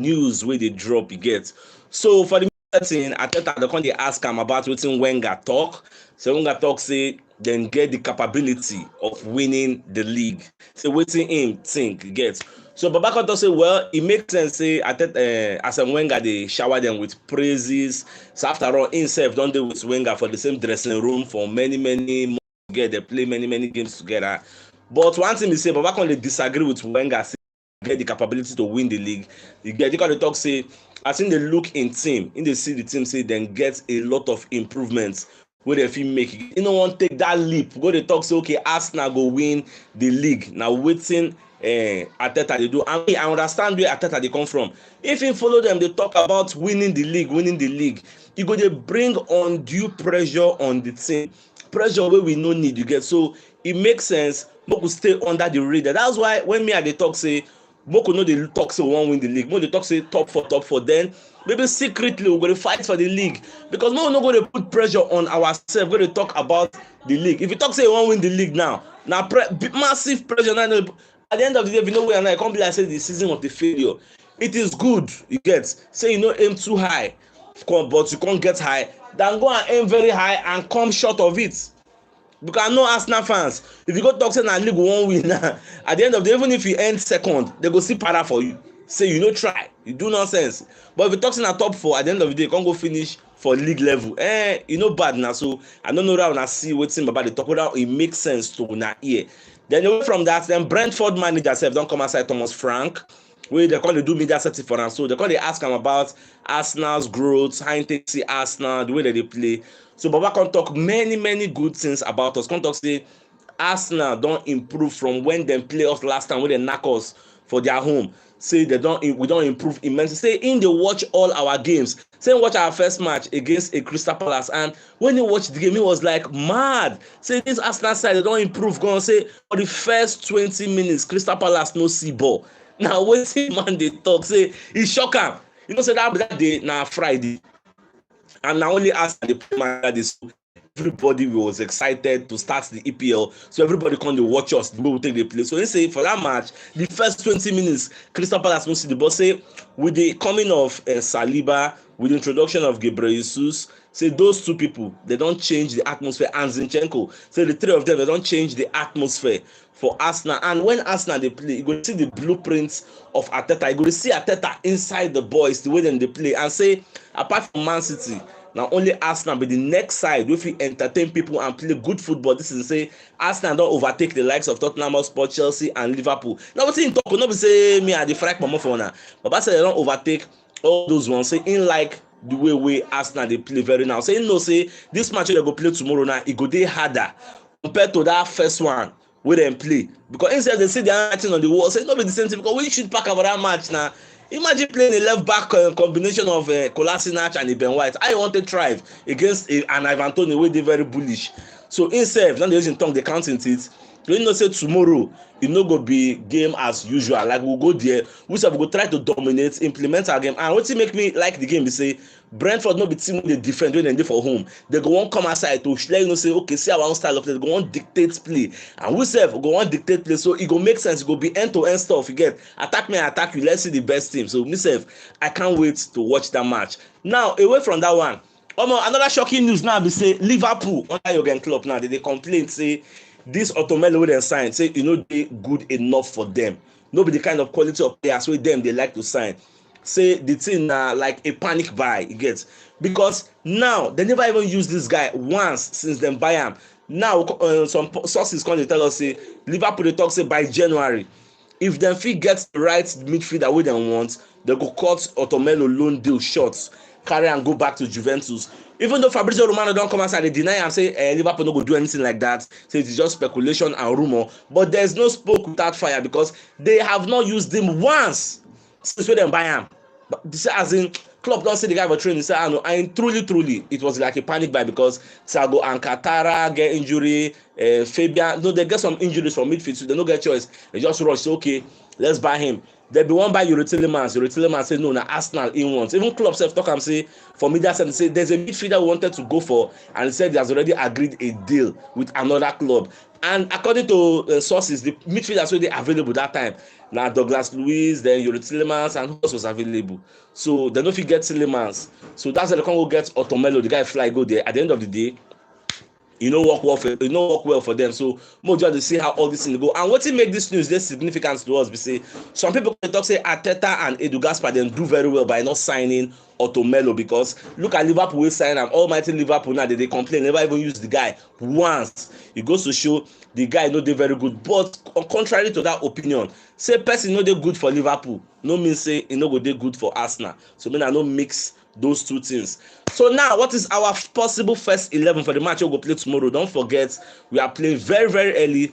news where they drop, you get. So for the meeting, Arteta the con dey ask am about wetin Wenger talk. So Wenger talk say dem get the capability of winning the league. Say wetin him think, you get. So Babacon talk say, well, it makes sense say Arteta, as Wenger dey shower them with praises. So after all, himself don dey with Wenger for the same dressing room for many months together. They play many games together. But one thing is say Babacon dey disagree with Wenger. Say get the capability to win the league. You get the talk say as in the look in team, in the see the team say then get a lot of improvements wey dem fit make. You no wan take that leap. Go dey talk say okay, Arsenal go win the league. Now wetin Arteta dey do. And I understand where Arteta dey come from. If him follow them, they talk about winning the league. You go dey bring undue pressure on the team. Pressure wey we no need, you get. So it makes sense make we stay under the radar. That's why when me I dey talk say Moko no dey talk say we wan win the league. Moko dey talk say top four. Then maybe secretly we go dey fight for the league, because Moko no go dey put pressure on ourselves. Go dey talk about the league. If you talk say you wan win the league now massive pressure. Now at the end of the day, if you know where I can't be like say the season of the failure. It is good, you get. Say you no aim too high, but you can't get high. Then go and aim very high and come short of it. Because I know Arsenal fans, if you go talk say na league won't win now, at the end of the day, even if you end second, they go see para for you. Say you no try, you do nonsense. But if you talk say na top 4, at the end of the day, you can't go finish for league level. You know bad now. So I don't know how I see what's about the talk, whether it makes sense to una ear. Then away from that, then Brentford manager self don't come outside Thomas Frank, where they call do media setting for am. So they call they ask him about Arsenal's growth, how they see Arsenal, the way that they play. So Baba can talk many good things about us. Can talk say Arsenal don't improve from when they play us last time when they knock us for their home. Say we don't improve immensely. Say in they watch all our games. Say watch our first match against a Crystal Palace, and when he watched the game, he was like mad. Say this Arsenal side they don't improve. Go on say for the first 20 minutes, Crystal Palace no see ball. Now wetin man dey talk say e shock am. You know say that day na Friday, and na only Arsenal dey play match this. Everybody was excited to start the EPL, so everybody come dey watch us the way we take the play. So they say for that match, the first 20 minutes, Crystal Palace no see the ball. Say with the coming of Saliba, with the introduction of Jesus, say those two people they don't change the atmosphere. And Zinchenko, say the three of them they don't change the atmosphere for Arsenal. And when Arsenal they play, you go see the blueprints of Arteta. You go see Arteta inside the boys, the way them they play. And say apart from Man City, now only Arsenal be the next side if we entertain people and play good football. This is say Arsenal don't overtake the likes of Tottenham Hotspur, Chelsea and Liverpool. Now what in talk, no be say me at the frack mama for now, but I say they don't overtake all those ones. Say in like the way Arsenal they play very now. Say no, say this match they go play tomorrow now, it go dey harder compared to that first one where they play, because instead they see they're acting on the wall. Say no be the same thing, because we should pack over that match now. Imagine playing a left back combination of Kolasinac and Ben White. I want to thrive against an Ivan Toney wey dey very bullish. So instead, now they using tongue they counting it. You know say tomorrow e no go be game as usual. Like we'll go there, we go try to dominate, implement our game. And wetin make me like the game be say Brentford no be team wey dey defend when dem dey for home. They go wan come outside to let you know say okay, see our own style of play. They go wan dictate play, and we sef go wan dictate play. So e go make sense. E go be end to end stuff. You get attack me, attack you. Let's see the best team. So me sef, I can't wait to watch that match. Now away from that one, another shocking news now be say Liverpool under Jurgen Klopp now they complain say this Otomelo wey dem sign say e no dey good enough for them. No be the kind of quality of players wey dem dey like to sign. Say the thing na like a panic buy, you get, because now they never even use this guy once since dem buy am. Now some sources come dey tell us say Liverpool dey talk say by January, if dem fit get the right midfielder wey dem want, they go cut Otomelo loan deal short, carry am go back to Juventus. Even though Fabrizio Romano don't come outside, they deny and say Liverpool no go do anything like that. Say it's just speculation and rumor. But there's no smoke without fire, because they have not used him once since when they buy him. But this as in Klopp don't say the guy for training. Say I know, and truly, it was like a panic buy, because Thiago Alcantara get injury, Fabian. No, they get some injuries from midfield, so they don't get choice. They just rush. Say, okay, let's buy him. There be one by Yuri Tillemans say no, na Arsenal in wants. Even club self talk am say for media side say there's a midfielder we wanted to go for, and he said he has already agreed a deal with another club. And according to sources, the midfielders wey dey available that time na Douglas Luiz, then Yuri Tillemans, and who else was available. So they no fit get Tillemans. So that's why they come go get Otomelo. The guy fly go there. At the end of the day, e no work well for them. So more just see how all this thing go. And wetin make this news dey significant to us be say some people dey talk say Arteta and Edu Gaspar dem do very well by not signing Otomelo, because look at Liverpool wey sign am. Almighty Liverpool now dey complain, never even use the guy once. It goes to show the guy no dey very good. But contrary to that opinion, say person no dey good for Liverpool no mean say e no go dey good for Arsenal. So make I no mix those two things. So now, what is our possible first 11 for the match we go play tomorrow? Don't forget, we are playing very, very early,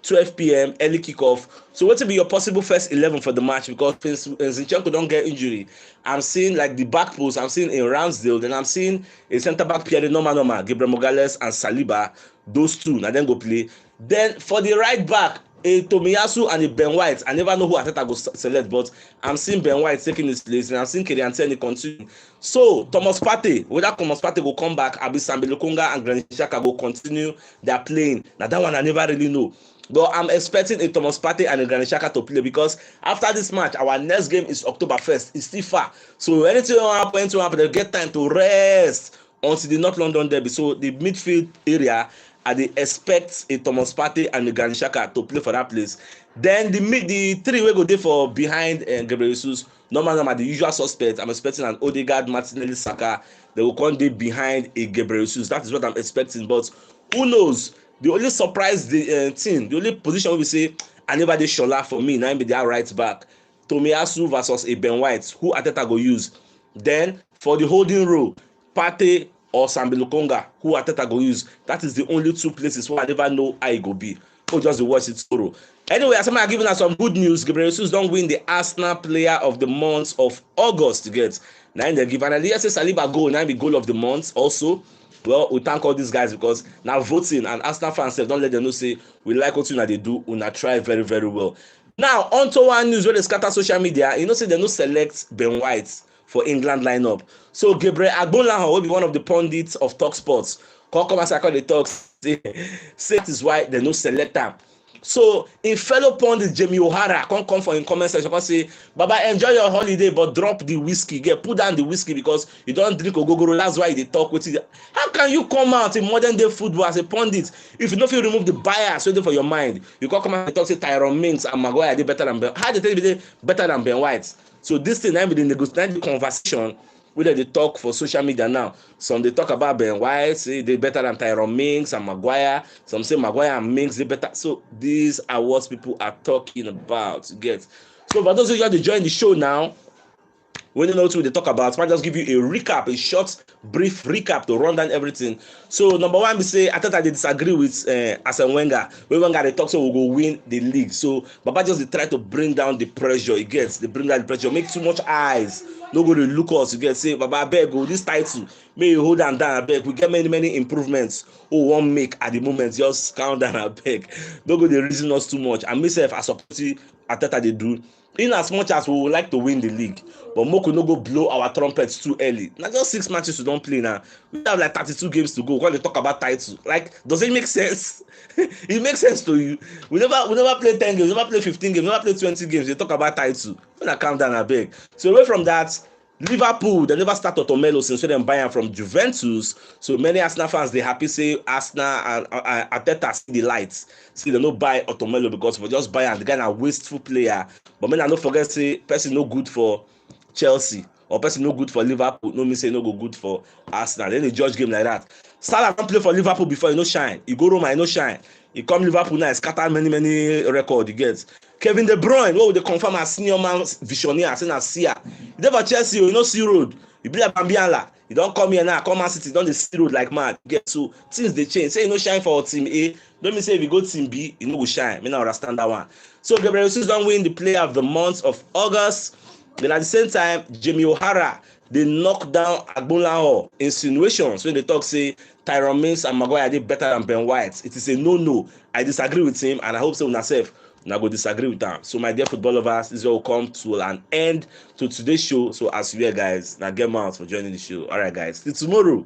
12 p.m. early kickoff. So what will be your possible first 11 for the match? Because Zinchenko don't get injury. I'm seeing like the back post. I'm seeing in Ramsdale. Then I'm seeing a centre back Pierre Norma, Gabriel Magalhaes and Saliba. Those two. Now then go play. Then for the right back, a Tomiyasu and a Ben White. I never know who Arteta go select, but I'm seeing Ben White taking his place, and I'm seeing Kylian Tierney continue. So Thomas Partey, whether Thomas Partey go come back, Abi Sambi Lokonga and Granit Xhaka go continue their playing. Now that one I never really know. But I'm expecting a Thomas Partey and a Granit Xhaka to play, because after this match, our next game is October 1st. It's still far. So anything will happen, they get time to rest until the North London derby. So the midfield area, they expect a Thomas Partey and a Granit Xhaka to play for that place. Then the three we go there for behind Gabriel Jesus. Normal, the usual suspect. I'm expecting an Odegaard, Martinelli, Saka. They will come there behind a Gabriel Jesus. That is what I'm expecting. But who knows? The only surprise team, the only position we say, I never did Shola for me. Now be their right back. Tomiyasu versus a Ben White, who Arteta go use. Then for the holding row, Partey or Sambi Lokonga, who Arteta go use. That is the only two places where I never know how it go be. Or just watch it tomorrow. Anyway, as I'm giving us some good news, Gabriel Jesus don't win the Arsenal Player of the Month of August to get. Now they give an Alias Saliba goal, now the goal of the month also. Well, we thank all these guys, because now voting, and Arsenal fans don't let them know say we like what they do, we try very, very well. Now onto one news where they scatter social media. You know, say they no select Ben White for England lineup. So Gabriel Agbonlahor will be one of the pundits of Talk Sports. Come as I call the talks. Say that is why they no select him. So in fellow pundit Jamie O'Hara come for in comment section, come say, Baba, enjoy your holiday, but drop the whiskey. Put down the whiskey, because you don't drink ogogoro. That's why they talk with it. How can you come out in modern day football as a pundit if you don't feel remove the bias waiting for your mind? You can't come out and talk say Tyrone Mings and Maguire they better than Ben. How they tell you they better than Ben White? So this thing, be the negotiation, the conversation whether they talk for social media now. Some they talk about Ben White, say they better than Tyrone Mings and Maguire. Some say Maguire and Mings they better. So these are what people are talking about. You get. So for those of you who have to join the show now, when you know what they talk about, I might just give you a recap, a short, brief recap to run down everything. So number one, we say I thought I disagree with Arsene Wenger. When Wenger they talk, so we'll go win the league. So Baba just they try to bring down the pressure. He gets, they bring down the pressure, make too much eyes. Nobody look us. You get say, Baba, I beg, go this title. May you hold down, I beg. We get many improvements. Oh, one make at the moment. Just count down, I beg. Don't go the reason us too much. And myself, as supporting Arteta they do. In as much as we would like to win the league, but Moko no go blow our trumpets too early. Now just 6 matches we don't play now. We have like 32 games to go. When they talk about title, like, does it make sense? It makes sense to you. We never play 10 games, we never play 15 games, we never play 20 games. They talk about title. When I calm down, I beg. So away from that, Liverpool, they never start Otomelo since they buy him from Juventus. So many Arsenal fans, they happy say Arsenal and Arteta see the lights. See, they no buy Otomelo because we just buy him. The guy a wasteful player. But man, I don't forget say person no good for Chelsea or person no good for Liverpool. No me say no go good for Arsenal. Then they judge game like that. Salah don't play for Liverpool before, he no shine. He go Roma, he no shine. He come Liverpool now, he scatter many records he gets. Kevin De Bruyne, what would they confirm as senior man visionaire, as a seer. He never Chelsea, you know see road. You be like Bambiala. You don't come here now, come Man City, don't they see road like mad. Get so things they change. Say you no shine for team A. Don't me say if you go team B, you no go shine. Me not understand that one. So Gabriel Jesus don't win the player of the month of August. Then at the same time, Jamie O'Hara, they knock down Agbonlahor insinuations when they talk say Tyrone Mings and Maguire are better than Ben White. It is a no. I disagree with him, and I hope so myself and I go disagree with them. So my dear football lovers, this will come to an end to today's show. So as you hear, guys, now get mouth for joining the show. All right, guys, till tomorrow.